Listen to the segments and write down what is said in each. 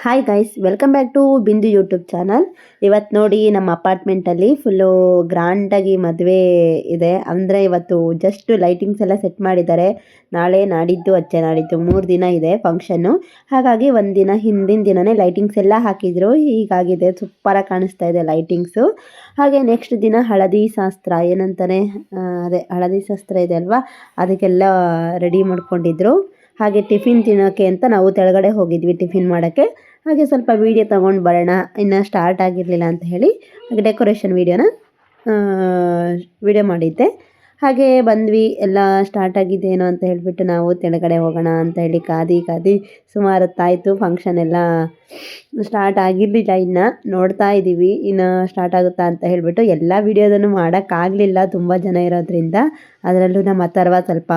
Hi guys, welcome back to Bindu YouTube channel. ಇವತ್ತು ನೋಡಿ ನಮ್ಮ ಅಪಾರ್ಟ್ಮೆಂಟಲ್ಲಿ ಫುಲ್ಲು ಗ್ರ್ಯಾಂಡಾಗಿ ಮದುವೆ ಇದೆ. ಅಂದರೆ ಇವತ್ತು ಜಸ್ಟ್ ಲೈಟಿಂಗ್ಸ್ ಎಲ್ಲ ಸೆಟ್ ಮಾಡಿದ್ದಾರೆ. ನಾಳೆ ನಾಡಿದ್ದು ಅಚ್ಚೆ ನಾಡಿದ್ದು 3 ದಿನ ಇದೆ ಫಂಕ್ಷನ್ನು. ಹಾಗಾಗಿ ಒಂದು ದಿನ ಹಿಂದಿನ ದಿನವೇ ಲೈಟಿಂಗ್ಸ್ ಎಲ್ಲ ಹಾಕಿದ್ರು. ಹೀಗಾಗಿದೆ, ಸೂಪರಾಗಿ ಕಾಣಿಸ್ತಾ ಇದೆ ಲೈಟಿಂಗ್ಸು. ಹಾಗೆ ನೆಕ್ಸ್ಟ್ ದಿನ ಹಳದಿ ಶಾಸ್ತ್ರ ಏನಂತಾನೆ, ಅದೇ ಹಳದಿ ಶಾಸ್ತ್ರ ಇದೆ ಅಲ್ವಾ, ಅದಕ್ಕೆಲ್ಲ ರೆಡಿ ಮಾಡ್ಕೊಂಡಿದ್ರು. ಹಾಗೆ ಟಿಫಿನ್ ತಿನ್ನೋಕ್ಕೆ ಅಂತ ನಾವು ಕೆಳಗಡೆ ಹೋಗಿದ್ವಿ ಟಿಫಿನ್ ಮಾಡೋಕ್ಕೆ. ಹಾಗೆ ಸ್ವಲ್ಪ ವೀಡಿಯೋ ತೊಗೊಂಡು ಬರೋಣ, ಇನ್ನೂ ಸ್ಟಾರ್ಟ್ ಆಗಿರಲಿಲ್ಲ ಅಂತ ಹೇಳಿ ಹಾಗೆ ಡೆಕೋರೇಷನ್ ವೀಡಿಯೋ ಮಾಡಿದ್ದೆ. ಹಾಗೆ ಬಂದ್ವಿ, ಎಲ್ಲ ಸ್ಟಾರ್ಟ್ ಆಗಿದ್ದೇನೋ ಅಂತ ಹೇಳಿಬಿಟ್ಟು ನಾವು ಕೆಳಗಡೆ ಹೋಗೋಣ ಅಂತ ಹೇಳಿ ಕಾದಿ ಸುಮಾರು ಹೊತ್ತಾಯಿತು. ಫಂಕ್ಷನ್ ಎಲ್ಲ ಸ್ಟಾರ್ಟ್ ಆಗಿರಲಿಲ್ಲ, ಇನ್ನು ನೋಡ್ತಾ ಇದ್ದೀವಿ ಇನ್ನು ಸ್ಟಾರ್ಟ್ ಆಗುತ್ತಾ ಅಂತ ಹೇಳಿಬಿಟ್ಟು. ಎಲ್ಲ ವೀಡಿಯೋದನ್ನು ಮಾಡೋಕ್ಕಾಗಲಿಲ್ಲ ತುಂಬ ಜನ ಇರೋದ್ರಿಂದ. ಅದರಲ್ಲೂ ನಮ್ಮ ಅಥರ್ವ ಸ್ವಲ್ಪ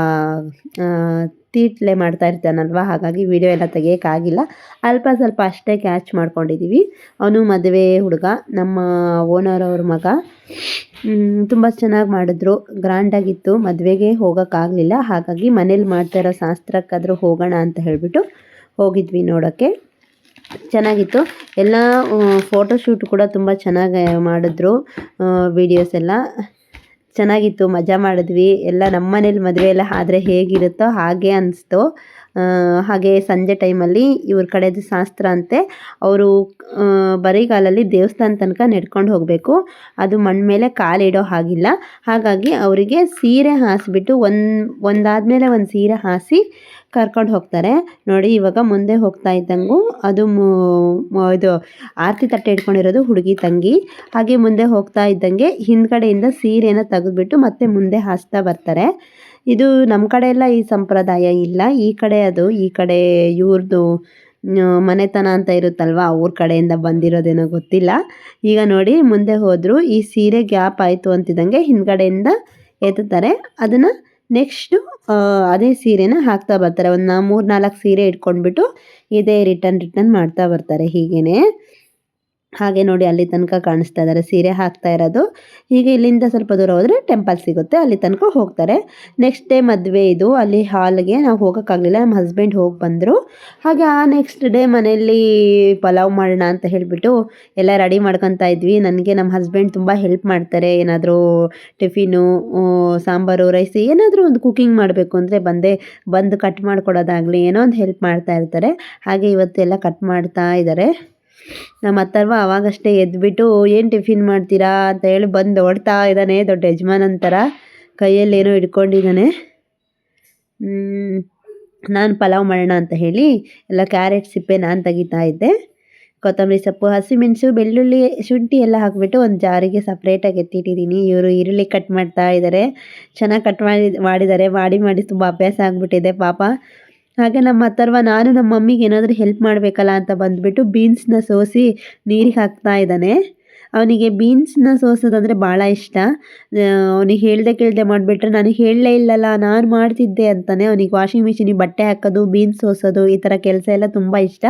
ತೀಟ್ಲೆ ಮಾಡ್ತಾ ಇರ್ತಾನಲ್ವ, ಹಾಗಾಗಿ ವೀಡಿಯೋ ಎಲ್ಲ ತೆಗಿಯೋಕ್ಕಾಗಿಲ್ಲ. ಅಲ್ಪ ಸ್ವಲ್ಪ ಅಷ್ಟೇ ಕ್ಯಾಚ್ ಮಾಡ್ಕೊಂಡಿದ್ದೀವಿ. ಅವನು ಮದುವೆ ಹುಡುಗ, ನಮ್ಮ ಓನರ್ ಅವ್ರ ಮಗ. ತುಂಬ ಚೆನ್ನಾಗಿ ಮಾಡಿದ್ರು, ಗ್ರ್ಯಾಂಡಾಗಿತ್ತು. ಮದುವೆಗೆ ಹೋಗೋಕ್ಕಾಗಲಿಲ್ಲ, ಹಾಗಾಗಿ ಮನೇಲಿ ಮಾಡ್ತಾಯಿರೋ ಶಾಸ್ತ್ರಕ್ಕಾದರೂ ಹೋಗೋಣ ಅಂತ ಹೇಳಿಬಿಟ್ಟು ಹೋಗಿದ್ವಿ ನೋಡೋಕ್ಕೆ. ಚೆನ್ನಾಗಿತ್ತು ಎಲ್ಲ. ಫೋಟೋಶೂಟ್ ಕೂಡ ತುಂಬ ಚೆನ್ನಾಗಿ ಮಾಡಿದ್ರು. ವೀಡಿಯೋಸ್ ಎಲ್ಲ ಚೆನ್ನಾಗಿತ್ತು, ಮಜಾ ಮಾಡಿದ್ವಿ ಎಲ್ಲ. ನಮ್ಮ ಮನೇಲಿ ಮದುವೆ ಎಲ್ಲ ಆದರೆ ಹೇಗಿರುತ್ತೋ ಹಾಗೆ ಅನಿಸ್ತು. ಹಾಗೆ ಸಂಜೆ ಟೈಮಲ್ಲಿ ಇವ್ರ ಕಡೆದು ಶಾಸ್ತ್ರ ಅಂತೆ. ಅವರು ಬರಿಗಾಲಲ್ಲಿ ದೇವಸ್ಥಾನ ತನಕ ನಡ್ಕೊಂಡು ಹೋಗಬೇಕು. ಅದು ಮಣ್ಣು ಮೇಲೆ ಕಾಲಿಡೋ ಹಾಗಿಲ್ಲ. ಹಾಗಾಗಿ ಅವರಿಗೆ ಸೀರೆ ಹಾಸಿಬಿಟ್ಟು ಒಂದಾದಮೇಲೆ ಒಂದು ಸೀರೆ ಹಾಸಿ ಕರ್ಕೊಂಡು ಹೋಗ್ತಾರೆ. ನೋಡಿ, ಇವಾಗ ಮುಂದೆ ಹೋಗ್ತಾ ಇದ್ದಂಗೂ ಅದು ಇದು ಆರತಿ ತಟ್ಟೆ ಇಟ್ಕೊಂಡಿರೋದು ಹುಡುಗಿ ತಂಗಿ. ಹಾಗೆ ಮುಂದೆ ಹೋಗ್ತಾ ಇದ್ದಂಗೆ ಹಿಂದ್ಗಡೆಯಿಂದ ಸೀರೆನ ತೆಗೆದುಬಿಟ್ಟು ಮತ್ತೆ ಮುಂದೆ ಹಾಸ್ತಾ ಬರ್ತಾರೆ. ಇದು ನಮ್ಮ ಕಡೆ ಎಲ್ಲ ಈ ಸಂಪ್ರದಾಯ ಇಲ್ಲ. ಈ ಕಡೆ ಇವ್ರದ್ದು ಮನೆತನ ಅಂತ ಇರುತ್ತಲ್ವ, ಅವ್ರ ಕಡೆಯಿಂದ ಬಂದಿರೋದೇನೋ ಗೊತ್ತಿಲ್ಲ. ಈಗ ನೋಡಿ ಮುಂದೆ ಹೋದರು. ಈ ಸೀರೆ ಗ್ಯಾಪ್ ಆಯಿತು ಅಂತಿದ್ದಂಗೆ ಹಿಂದ್ಗಡೆಯಿಂದ ಎತ್ತುತ್ತಾರೆ. ಅದನ್ನು ನೆಕ್ಸ್ಟು ಅದೇ ಸೀರೆನ ಹಾಕ್ತಾ ಬರ್ತಾರೆ. ಒಂದು 3-4 ಸೀರೆ ಇಟ್ಕೊಂಡ್ಬಿಟ್ಟು ಇದೇ ರಿಟರ್ನ್ ಮಾಡ್ತಾ ಬರ್ತಾರೆ ಹೀಗೇ. ಹಾಗೆ ನೋಡಿ ಅಲ್ಲಿ ತನಕ ಕಾಣಿಸ್ತಾ ಇದ್ದಾರೆ ಸೀರೆ ಹಾಕ್ತಾ ಇರೋದು. ಹೀಗೆ ಇಲ್ಲಿಂದ ಸ್ವಲ್ಪ ದೂರ ಹೋದರೆ ಟೆಂಪಲ್ ಸಿಗುತ್ತೆ, ಅಲ್ಲಿ ತನಕ ಹೋಗ್ತಾರೆ. ನೆಕ್ಸ್ಟ್ ಡೇ ಮದುವೆ ಇದು. ಅಲ್ಲಿ ಹಾಲ್ಗೆ ನಾವು ಹೋಗೋಕ್ಕಾಗಲಿಲ್ಲ, ನಮ್ಮ ಹಸ್ಬೆಂಡ್ ಹೋಗಿ ಬಂದರು. ಹಾಗೆ ಆ ನೆಕ್ಸ್ಟ್ ಡೇ ಮನೆಯಲ್ಲಿ ಪಲಾವ್ ಮಾಡೋಣ ಅಂತ ಹೇಳಿಬಿಟ್ಟು ಎಲ್ಲ ರೆಡಿ ಮಾಡ್ಕೊತಾ ಇದ್ವಿ. ನನಗೆ ನಮ್ಮ ಹಸ್ಬೆಂಡ್ ತುಂಬ ಹೆಲ್ಪ್ ಮಾಡ್ತಾರೆ. ಏನಾದರೂ ಟಿಫಿನು, ಸಾಂಬಾರು, ರೈಸ್ ಏನಾದರೂ ಒಂದು ಕುಕ್ಕಿಂಗ್ ಮಾಡಬೇಕು ಅಂದರೆ ಬಂದು ಕಟ್ ಮಾಡಿಕೊಡೋದಾಗಲಿ ಏನೋ ಒಂದು ಹೆಲ್ಪ್ ಮಾಡ್ತಾ ಇರ್ತಾರೆ. ಹಾಗೆ ಇವತ್ತೆಲ್ಲ ಕಟ್ ಮಾಡ್ತಾ ಇದ್ದಾರೆ. ನಮ್ಮ ಅಥರ್ವ ಅವಾಗಷ್ಟೇ ಎದ್ಬಿಟ್ಟು ಏನು ಟಿಫಿನ್ ಮಾಡ್ತೀರಾ ಅಂತ ಹೇಳಿ ಬಂದು ಓಡ್ತಾ ಇದ್ದಾನೆ. ದೊಡ್ಡ ಯಜಮಾನನ ಥರ ಕೈಯಲ್ಲಿ ಏನೋ ಇಟ್ಕೊಂಡಿದ್ದಾನೆ. ನಾನು ಪಲಾವ್ ಮಾಡೋಣ ಅಂತ ಹೇಳಿ ಎಲ್ಲ ಕ್ಯಾರೆಟ್ ಸಿಪ್ಪೆ ನಾನು ತೆಗಿತಾ ಇದ್ದೆ. ಕೊತ್ತಂಬರಿ ಸೊಪ್ಪು, ಹಸಿಮೆಣಸು, ಬೆಳ್ಳುಳ್ಳಿ, ಶುಂಠಿ ಎಲ್ಲ ಹಾಕಿಬಿಟ್ಟು ಒಂದು ಜಾರಿಗೆ ಸಪ್ರೇಟಾಗಿ ಎತ್ತಿಟ್ಟಿದ್ದೀನಿ. ಇವರು ಈರುಳ್ಳಿ ಕಟ್ ಮಾಡ್ತಾ ಇದ್ದಾರೆ. ಚೆನ್ನಾಗಿ ಕಟ್ ಮಾಡಿದ್ದಾರೆ. ಮಾಡಿ ತುಂಬ ಅಭ್ಯಾಸ ಆಗಿಬಿಟ್ಟಿದೆ ಪಾಪ. ಹಾಗೆ ನಮ್ಮ ಅಥರ್ವ ನಾನು ನಮ್ಮ ಮಮ್ಮಿಗೆ ಏನಾದರೂ ಹೆಲ್ಪ್ ಮಾಡಬೇಕಲ್ಲ ಅಂತ ಬಂದುಬಿಟ್ಟು ಬೀನ್ಸ್ನ ಸೋಸಿ ನೀರಿಗೆ ಹಾಕ್ತಾ ಇದ್ದಾನೆ. ಅವನಿಗೆ ಬೀನ್ಸ್ನ ಸೋಸೋದಂದರೆ ಭಾಳ ಇಷ್ಟ. ಅವನಿಗೆ ಕೇಳದೆ ಮಾಡಿಬಿಟ್ರೆ ನನಗೆ ಹೇಳಲೇ ಇಲ್ಲಲ್ಲ, ನಾನು ಮಾಡ್ತಿದ್ದೆ ಅಂತಾನೆ. ಅವನಿಗೆ ವಾಷಿಂಗ್ ಮಿಷಿನಿಗೆ ಬಟ್ಟೆ ಹಾಕೋದು, ಬೀನ್ಸ್ ಸೋಸೋದು, ಈ ಥರ ಕೆಲಸ ಎಲ್ಲ ತುಂಬ ಇಷ್ಟ.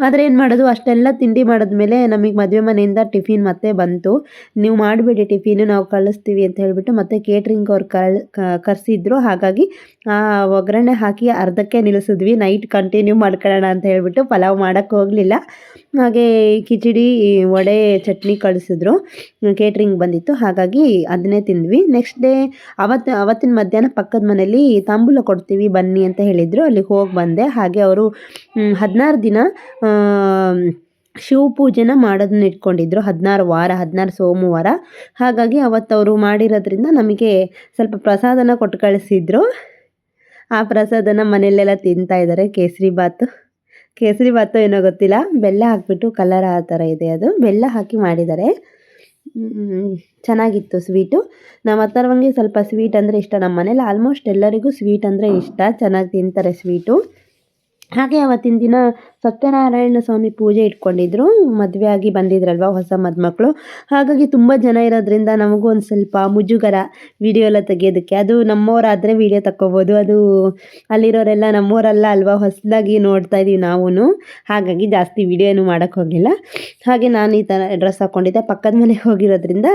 ಆದರೆ ಏನು ಮಾಡೋದು, ಅಷ್ಟೆಲ್ಲ ತಿಂಡಿ ಮಾಡಿದ್ಮೇಲೆ ನಮಗೆ ಮದುವೆ ಮನೆಯಿಂದ ಟಿಫಿನ್ ಮತ್ತೆ ಬಂತು. ನೀವು ಮಾಡಿಬಿಡಿ ಟಿಫಿನು, ನಾವು ಕಳಿಸ್ತೀವಿ ಅಂತ ಹೇಳಿಬಿಟ್ಟು ಮತ್ತೆ ಕೇಟ್ರಿಂಗ್ ಅವ್ರು ಕರೆಸಿದ್ರು. ಹಾಗಾಗಿ ಒಗ್ಗರಣೆ ಹಾಕಿ ಅರ್ಧಕ್ಕೆ ನಿಲ್ಲಿಸಿದ್ವಿ. ನೈಟ್ ಕಂಟಿನ್ಯೂ ಮಾಡ್ಕೊಳ್ಳೋಣ ಅಂತ ಹೇಳಿಬಿಟ್ಟು ಪಲಾವ್ ಮಾಡೋಕ್ಕೆ ಹೋಗಲಿಲ್ಲ. ಹಾಗೆ ಕಿಚಡಿ, ವಡೆ, ಚಟ್ನಿ ಕಳಿಸಿದ್ರು. ಕೇಟ್ರಿಂಗ್ ಬಂದಿತ್ತು, ಹಾಗಾಗಿ ಅದನ್ನೇ ತಿಂದ್ವಿ. ನೆಕ್ಸ್ಟ್ ಡೇ ಅವತ್ತಿನ ಮಧ್ಯಾಹ್ನ ಪಕ್ಕದ ಮನೇಲಿ ತಾಂಬೂಲ ಕೊಡ್ತೀವಿ ಬನ್ನಿ ಅಂತ ಹೇಳಿದರು. ಅಲ್ಲಿಗೆ ಹೋಗಿ ಬಂದೆ. ಹಾಗೆ ಅವರು 16 ದಿನ ಶಿವ ಪೂಜೆನ ಮಾಡೋದನ್ನ ಇಟ್ಕೊಂಡಿದ್ರು. 16 ಸೋಮವಾರ. ಹಾಗಾಗಿ ಅವತ್ತವರು ಮಾಡಿರೋದ್ರಿಂದ ನಮಗೆ ಸ್ವಲ್ಪ ಪ್ರಸಾದನ ಕೊಟ್ಟು ಕಳಿಸಿದ್ರು. ಆ ಪ್ರಸಾದನ ಮನೆಯಲ್ಲೆಲ್ಲ ತಿಂತಾ ಇದ್ದಾರೆ. ಕೇಸರಿ ಬಾತು ಏನೋ ಗೊತ್ತಿಲ್ಲ, ಬೆಲ್ಲ ಹಾಕಿಬಿಟ್ಟು ಕಲರ್ ಆ ಥರ ಇದೆ, ಅದು ಬೆಲ್ಲ ಹಾಕಿ ಮಾಡಿದ್ದಾರೆ. ಚೆನ್ನಾಗಿತ್ತು ಸ್ವೀಟು. ನಮ್ಮ ಅಥರ್ವಂಗೆ ಸ್ವಲ್ಪ ಸ್ವೀಟ್ ಅಂದರೆ ಇಷ್ಟ. ನಮ್ಮ ಮನೇಲಿ ಆಲ್ಮೋಸ್ಟ್ ಎಲ್ಲರಿಗೂ ಸ್ವೀಟ್ ಅಂದರೆ ಇಷ್ಟ, ಚೆನ್ನಾಗಿ ತಿಂತಾರೆ ಸ್ವೀಟು. ಹಾಗೆ ಅವತ್ತಿನ ದಿನ ಸತ್ಯನಾರಾಯಣ ಸ್ವಾಮಿ ಪೂಜೆ ಇಟ್ಕೊಂಡಿದ್ರು. ಮದುವೆ ಆಗಿ ಬಂದಿದ್ರಲ್ವ ಹೊಸ ಮದುಮಕ್ಕಳು, ಹಾಗಾಗಿ ತುಂಬ ಜನ ಇರೋದ್ರಿಂದ ನಮಗೂ ಒಂದು ಸ್ವಲ್ಪ ಮುಜುಗರ ವಿಡಿಯೋ ಎಲ್ಲ ತೆಗಿಯೋದಕ್ಕೆ. ಅದು ನಮ್ಮವರಾದರೆ ವಿಡಿಯೋ ತಗೋಬೋದು, ಅದು ಅಲ್ಲಿರೋರೆಲ್ಲ ನಮ್ಮವರಲ್ಲ ಅಲ್ವಾ, ಹೊಸದಾಗಿ ನೋಡ್ತಾ ಇದ್ದೀವಿ ನಾವು. ಹಾಗಾಗಿ ಜಾಸ್ತಿ ವಿಡಿಯೋ ಏನು ಮಾಡೋಕ್ಕೆ ಹೋಗಲಿಲ್ಲ. ಹಾಗೆ ನಾನು ಈ ಥರ ಡ್ರೆಸ್ ಹಾಕ್ಕೊಂಡಿದ್ದೆ. ಪಕ್ಕದ ಮನೆಗೆ ಹೋಗಿರೋದ್ರಿಂದ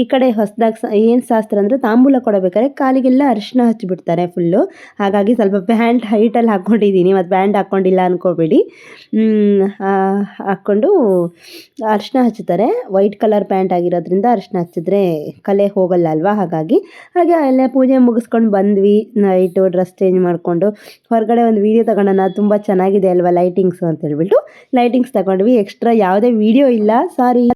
ಈ ಕಡೆ ಹೊಸದಾಗಿ ಏನು ಶಾಸ್ತ್ರ ಅಂದರೆ ತಾಂಬೂಲ ಕೊಡಬೇಕಾದ್ರೆ ಕಾಲಿಗೆಲ್ಲ ಅರಿಶಿನ ಹಚ್ಚಿಬಿಡ್ತಾರೆ ಫುಲ್ಲು. ಹಾಗಾಗಿ ಸ್ವಲ್ಪ ಪ್ಯಾಂಟ್ ಹೈಟಲ್ಲಿ ಹಾಕ್ಕೊಂಡಿದ್ದೀನಿ ಮತ್ತು ಬ್ಯಾಂಡ್ ಹಾಕ್ಕೊಂಡಿಲ್ಲ ಅನ್ಕೋಬೇಡಿ. ಹಾಕ್ಕೊಂಡು ಅರಿಶಿನ ಹಚ್ತಾರೆ. ವೈಟ್ ಕಲರ್ ಪ್ಯಾಂಟ್ ಆಗಿರೋದ್ರಿಂದ ಅರಿಶಿನ ಹಚ್ಚಿದ್ರೆ ಕಲೆ ಹೋಗಲ್ಲ ಅಲ್ವಾ, ಹಾಗಾಗಿ. ಹಾಗೆ ಅಲ್ಲೇ ಪೂಜೆ ಮುಗಿಸ್ಕೊಂಡು ಬಂದ್ವಿ. ನೈಟು ಡ್ರೆಸ್ ಚೇಂಜ್ ಮಾಡಿಕೊಂಡು ಹೊರಗಡೆ ಒಂದು ವೀಡಿಯೋ ತಗೊಳ್ಳೋಣ, ತುಂಬ ಚೆನ್ನಾಗಿದೆ ಅಲ್ವಾ ಲೈಟಿಂಗ್ಸು ಅಂತ ಹೇಳ್ಬಿಟ್ಟು ಲೈಟಿಂಗ್ಸ್ ತಗೊಂಡ್ವಿ. ಎಕ್ಸ್ಟ್ರಾ ಯಾವುದೇ ವೀಡಿಯೋ ಇಲ್ಲ, ಸಾರಿ.